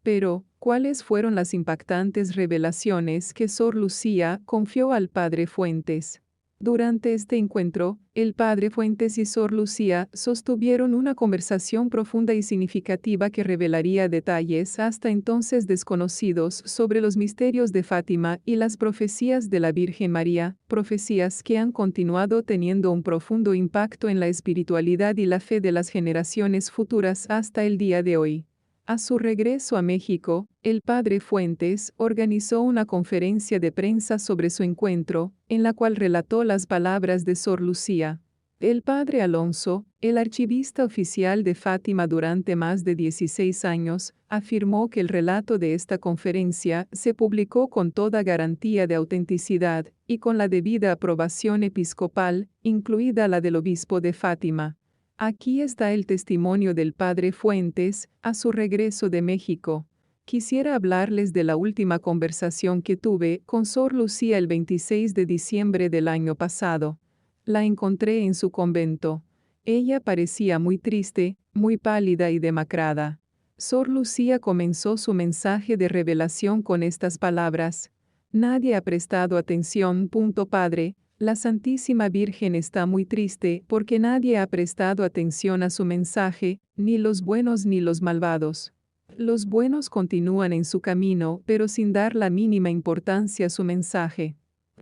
Pero, ¿cuáles fueron las impactantes revelaciones que Sor Lucía confió al padre Fuentes? Durante este encuentro, el padre Fuentes y Sor Lucía sostuvieron una conversación profunda y significativa que revelaría detalles hasta entonces desconocidos sobre los misterios de Fátima y las profecías de la Virgen María, profecías que han continuado teniendo un profundo impacto en la espiritualidad y la fe de las generaciones futuras hasta el día de hoy. A su regreso a México, el padre Fuentes organizó una conferencia de prensa sobre su encuentro, en la cual relató las palabras de Sor Lucía. El padre Alonso, el archivista oficial de Fátima durante más de 16 años, afirmó que el relato de esta conferencia se publicó con toda garantía de autenticidad y con la debida aprobación episcopal, incluida la del obispo de Fátima. Aquí está el testimonio del padre Fuentes a su regreso de México. Quisiera hablarles de la última conversación que tuve con Sor Lucía el 26 de diciembre del año pasado. La encontré en su convento. Ella parecía muy triste, muy pálida y demacrada. Sor Lucía comenzó su mensaje de revelación con estas palabras: «Nadie ha prestado atención, padre. La Santísima Virgen está muy triste porque nadie ha prestado atención a su mensaje, ni los buenos ni los malvados. Los buenos continúan en su camino, pero sin dar la mínima importancia a su mensaje.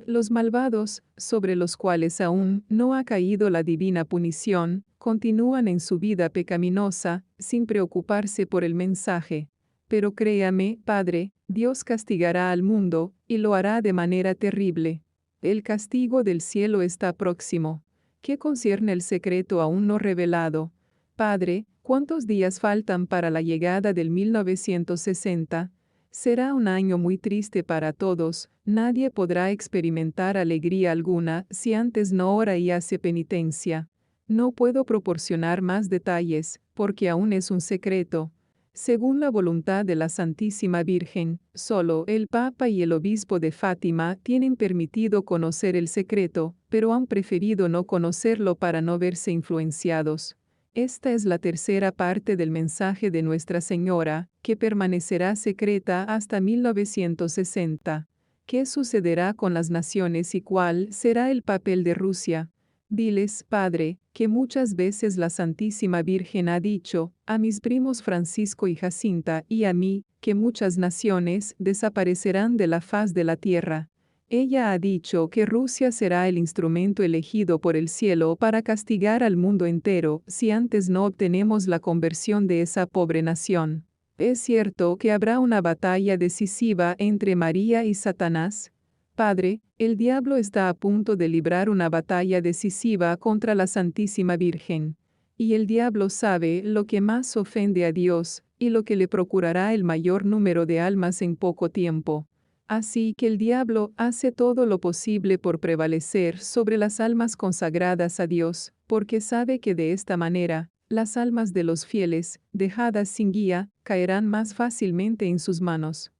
Los malvados, sobre los cuales aún no ha caído la divina punición, continúan en su vida pecaminosa, sin preocuparse por el mensaje. Pero créame, Padre, Dios castigará al mundo, y lo hará de manera terrible. El castigo del cielo está próximo. ¿Qué concierne el secreto aún no revelado? Padre, ¿cuántos días faltan para la llegada del 1960? Será un año muy triste para todos. Nadie podrá experimentar alegría alguna si antes no ora y hace penitencia. No puedo proporcionar más detalles, porque aún es un secreto. Según la voluntad de la Santísima Virgen, solo el Papa y el Obispo de Fátima tienen permitido conocer el secreto, pero han preferido no conocerlo para no verse influenciados. Esta es la tercera parte del mensaje de Nuestra Señora, que permanecerá secreta hasta 1960. ¿Qué sucederá con las naciones y cuál será el papel de Rusia? Diles, Padre, que muchas veces la Santísima Virgen ha dicho, a mis primos Francisco y Jacinta y a mí, que muchas naciones desaparecerán de la faz de la tierra. Ella ha dicho que Rusia será el instrumento elegido por el cielo para castigar al mundo entero si antes no obtenemos la conversión de esa pobre nación. ¿Es cierto que habrá una batalla decisiva entre María y Satanás? Padre, el diablo está a punto de librar una batalla decisiva contra la Santísima Virgen. Y el diablo sabe lo que más ofende a Dios, y lo que le procurará el mayor número de almas en poco tiempo. Así que el diablo hace todo lo posible por prevalecer sobre las almas consagradas a Dios, porque sabe que de esta manera, las almas de los fieles, dejadas sin guía, caerán más fácilmente en sus manos.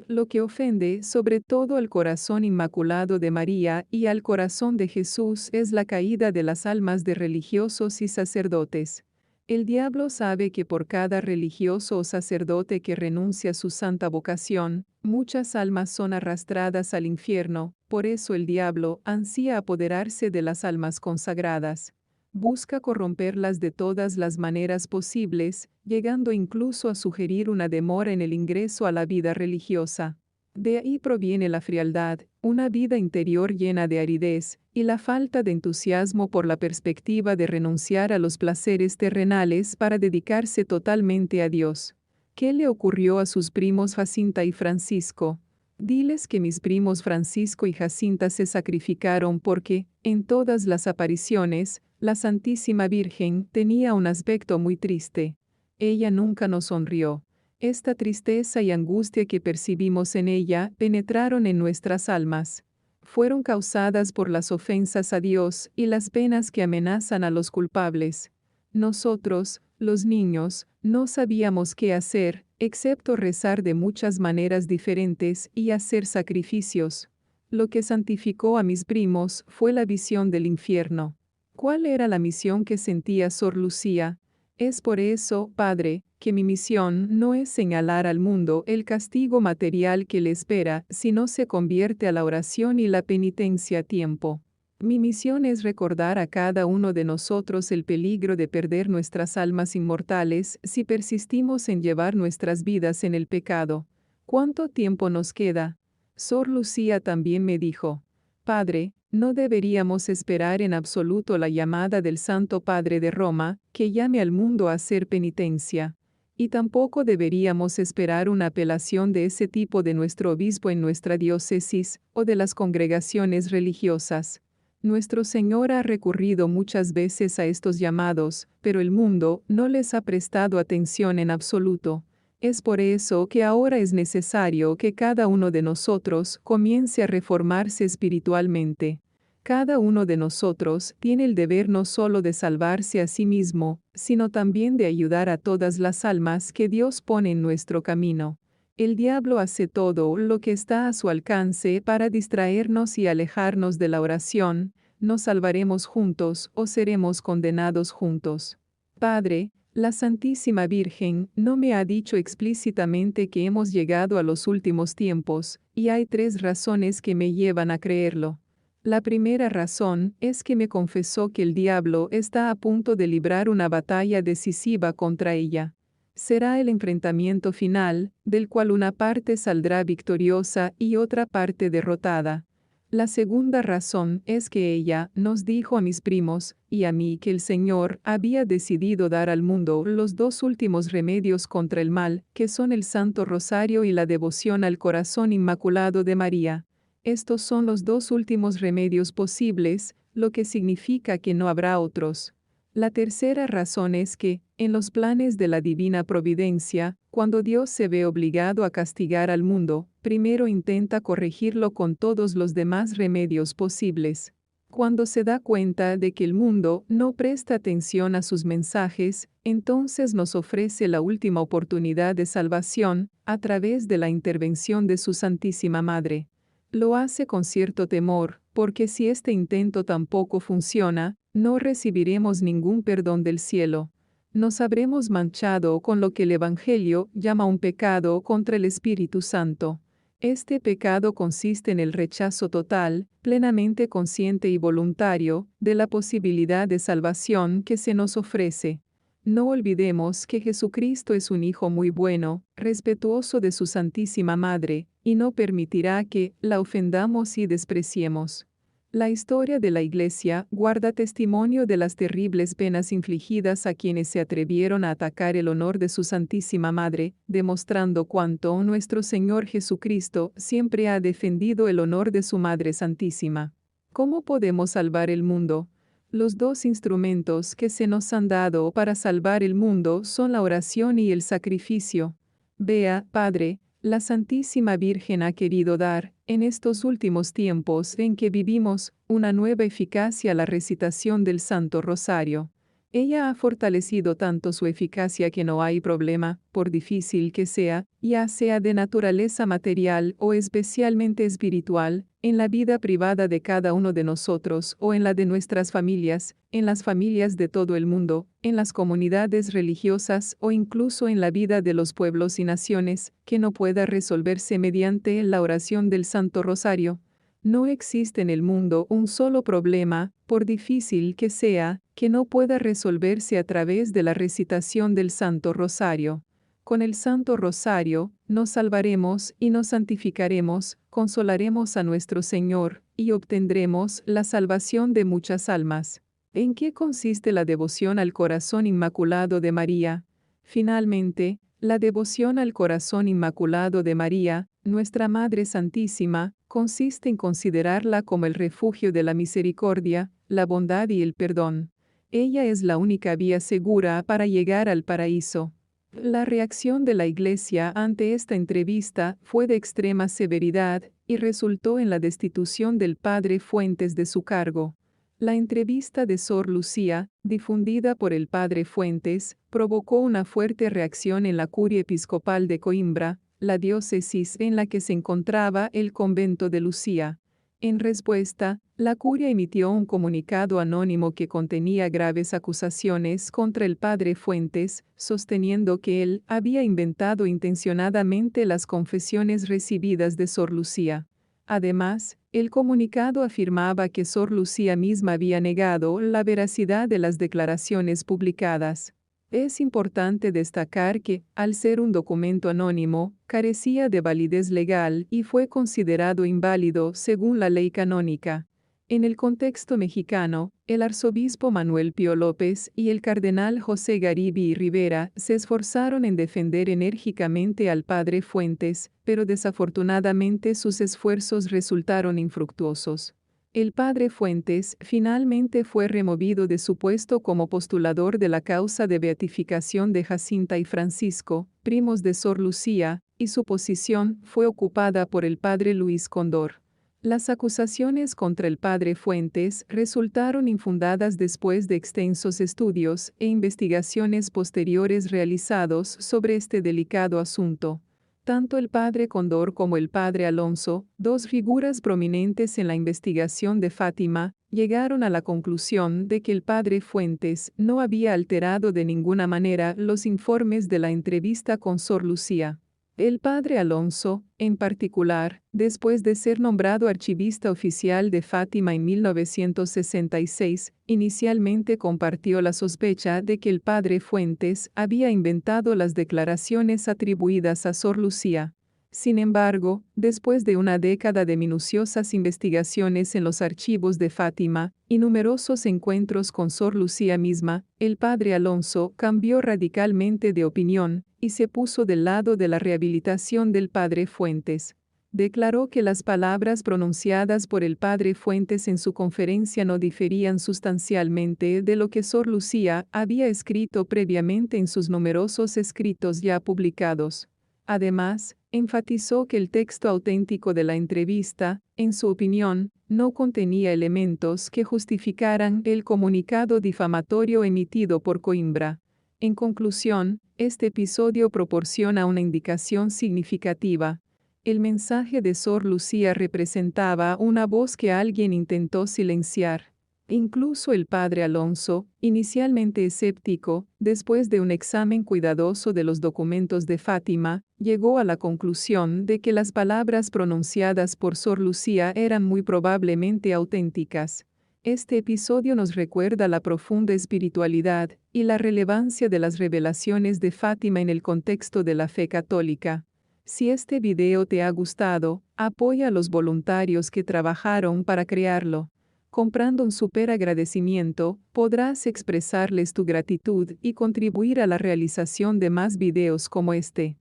Lo que ofende sobre todo al corazón inmaculado de María y al corazón de Jesús es la caída de las almas de religiosos y sacerdotes. El diablo sabe que por cada religioso o sacerdote que renuncia a su santa vocación, muchas almas son arrastradas al infierno, por eso el diablo ansía apoderarse de las almas consagradas. Busca corromperlas de todas las maneras posibles, llegando incluso a sugerir una demora en el ingreso a la vida religiosa. De ahí proviene la frialdad, una vida interior llena de aridez, y la falta de entusiasmo por la perspectiva de renunciar a los placeres terrenales para dedicarse totalmente a Dios. ¿Qué le ocurrió a sus primos Jacinta y Francisco? Diles que mis primos Francisco y Jacinta se sacrificaron porque, en todas las apariciones, la Santísima Virgen tenía un aspecto muy triste. Ella nunca nos sonrió. Esta tristeza y angustia que percibimos en ella penetraron en nuestras almas. Fueron causadas por las ofensas a Dios y las penas que amenazan a los culpables. Nosotros, los niños, no sabíamos qué hacer, excepto rezar de muchas maneras diferentes y hacer sacrificios. Lo que santificó a mis primos fue la visión del infierno. ¿Cuál era la misión que sentía Sor Lucía? Es por eso, Padre, que mi misión no es señalar al mundo el castigo material que le espera si no se convierte a la oración y la penitencia a tiempo. Mi misión es recordar a cada uno de nosotros el peligro de perder nuestras almas inmortales si persistimos en llevar nuestras vidas en el pecado. ¿Cuánto tiempo nos queda? Sor Lucía también me dijo: Padre, no deberíamos esperar en absoluto la llamada del Santo Padre de Roma, que llame al mundo a hacer penitencia. Y tampoco deberíamos esperar una apelación de ese tipo de nuestro obispo en nuestra diócesis, o de las congregaciones religiosas. Nuestro Señor ha recurrido muchas veces a estos llamados, pero el mundo no les ha prestado atención en absoluto. Es por eso que ahora es necesario que cada uno de nosotros comience a reformarse espiritualmente. Cada uno de nosotros tiene el deber no solo de salvarse a sí mismo, sino también de ayudar a todas las almas que Dios pone en nuestro camino. El diablo hace todo lo que está a su alcance para distraernos y alejarnos de la oración. Nos salvaremos juntos o seremos condenados juntos. Padre, la Santísima Virgen no me ha dicho explícitamente que hemos llegado a los últimos tiempos, y hay 3 razones que me llevan a creerlo. La primera razón es que me confesó que el diablo está a punto de librar una batalla decisiva contra ella. Será el enfrentamiento final, del cual una parte saldrá victoriosa y otra parte derrotada. La segunda razón es que ella nos dijo a mis primos y a mí que el Señor había decidido dar al mundo los 2 últimos remedios contra el mal, que son el Santo Rosario y la devoción al Corazón Inmaculado de María. Estos son los 2 últimos remedios posibles, lo que significa que no habrá otros. La tercera razón es que, en los planes de la divina providencia, cuando Dios se ve obligado a castigar al mundo, primero intenta corregirlo con todos los demás remedios posibles. Cuando se da cuenta de que el mundo no presta atención a sus mensajes, entonces nos ofrece la última oportunidad de salvación, a través de la intervención de su Santísima Madre. Lo hace con cierto temor, porque si este intento tampoco funciona, no recibiremos ningún perdón del cielo. Nos habremos manchado con lo que el Evangelio llama un pecado contra el Espíritu Santo. Este pecado consiste en el rechazo total, plenamente consciente y voluntario, de la posibilidad de salvación que se nos ofrece. No olvidemos que Jesucristo es un Hijo muy bueno, respetuoso de su Santísima Madre, y no permitirá que la ofendamos y despreciemos. La historia de la Iglesia guarda testimonio de las terribles penas infligidas a quienes se atrevieron a atacar el honor de su Santísima Madre, demostrando cuánto nuestro Señor Jesucristo siempre ha defendido el honor de su Madre Santísima. ¿Cómo podemos salvar el mundo? Los 2 instrumentos que se nos han dado para salvar el mundo son la oración y el sacrificio. Vea, Padre, la Santísima Virgen ha querido dar, en estos últimos tiempos en que vivimos, una nueva eficacia a la recitación del Santo Rosario. Ella ha fortalecido tanto su eficacia que no hay problema, por difícil que sea, ya sea de naturaleza material o especialmente espiritual, en la vida privada de cada uno de nosotros o en la de nuestras familias, en las familias de todo el mundo, en las comunidades religiosas o incluso en la vida de los pueblos y naciones, que no pueda resolverse mediante la oración del Santo Rosario. No existe en el mundo un solo problema, por difícil que sea, que no pueda resolverse a través de la recitación del Santo Rosario. Con el Santo Rosario, nos salvaremos y nos santificaremos, consolaremos a nuestro Señor, y obtendremos la salvación de muchas almas. ¿En qué consiste la devoción al Corazón Inmaculado de María? Finalmente, la devoción al Corazón Inmaculado de María, nuestra Madre Santísima, consiste en considerarla como el refugio de la misericordia, la bondad y el perdón. Ella es la única vía segura para llegar al paraíso. La reacción de la Iglesia ante esta entrevista fue de extrema severidad y resultó en la destitución del padre Fuentes de su cargo. La entrevista de Sor Lucía, difundida por el padre Fuentes, provocó una fuerte reacción en la curia episcopal de Coimbra, la diócesis en la que se encontraba el convento de Lucía. En respuesta, la curia emitió un comunicado anónimo que contenía graves acusaciones contra el padre Fuentes, sosteniendo que él había inventado intencionadamente las confesiones recibidas de Sor Lucía. Además, el comunicado afirmaba que Sor Lucía misma había negado la veracidad de las declaraciones publicadas. Es importante destacar que, al ser un documento anónimo, carecía de validez legal y fue considerado inválido según la ley canónica. En el contexto mexicano, el arzobispo Manuel Pío López y el cardenal José Garibi y Rivera se esforzaron en defender enérgicamente al padre Fuentes, pero desafortunadamente sus esfuerzos resultaron infructuosos. El padre Fuentes finalmente fue removido de su puesto como postulador de la causa de beatificación de Jacinta y Francisco, primos de Sor Lucía, y su posición fue ocupada por el padre Luis Condor. Las acusaciones contra el padre Fuentes resultaron infundadas después de extensos estudios e investigaciones posteriores realizados sobre este delicado asunto. Tanto el padre Condor como el padre Alonso, dos figuras prominentes en la investigación de Fátima, llegaron a la conclusión de que el padre Fuentes no había alterado de ninguna manera los informes de la entrevista con Sor Lucía. El padre Alonso, en particular, después de ser nombrado archivista oficial de Fátima en 1966, inicialmente compartió la sospecha de que el padre Fuentes había inventado las declaraciones atribuidas a Sor Lucía. Sin embargo, después de una década de minuciosas investigaciones en los archivos de Fátima y numerosos encuentros con Sor Lucía misma, el padre Alonso cambió radicalmente de opinión y se puso del lado de la rehabilitación del padre Fuentes. Declaró que las palabras pronunciadas por el padre Fuentes en su conferencia no diferían sustancialmente de lo que Sor Lucía había escrito previamente en sus numerosos escritos ya publicados. Además, enfatizó que el texto auténtico de la entrevista, en su opinión, no contenía elementos que justificaran el comunicado difamatorio emitido por Coimbra. En conclusión, este episodio proporciona una indicación significativa. El mensaje de Sor Lucía representaba una voz que alguien intentó silenciar. Incluso el padre Alonso, inicialmente escéptico, después de un examen cuidadoso de los documentos de Fátima, llegó a la conclusión de que las palabras pronunciadas por Sor Lucía eran muy probablemente auténticas. Este episodio nos recuerda la profunda espiritualidad y la relevancia de las revelaciones de Fátima en el contexto de la fe católica. Si este video te ha gustado, apoya a los voluntarios que trabajaron para crearlo. Comprando un super agradecimiento, podrás expresarles tu gratitud y contribuir a la realización de más videos como este.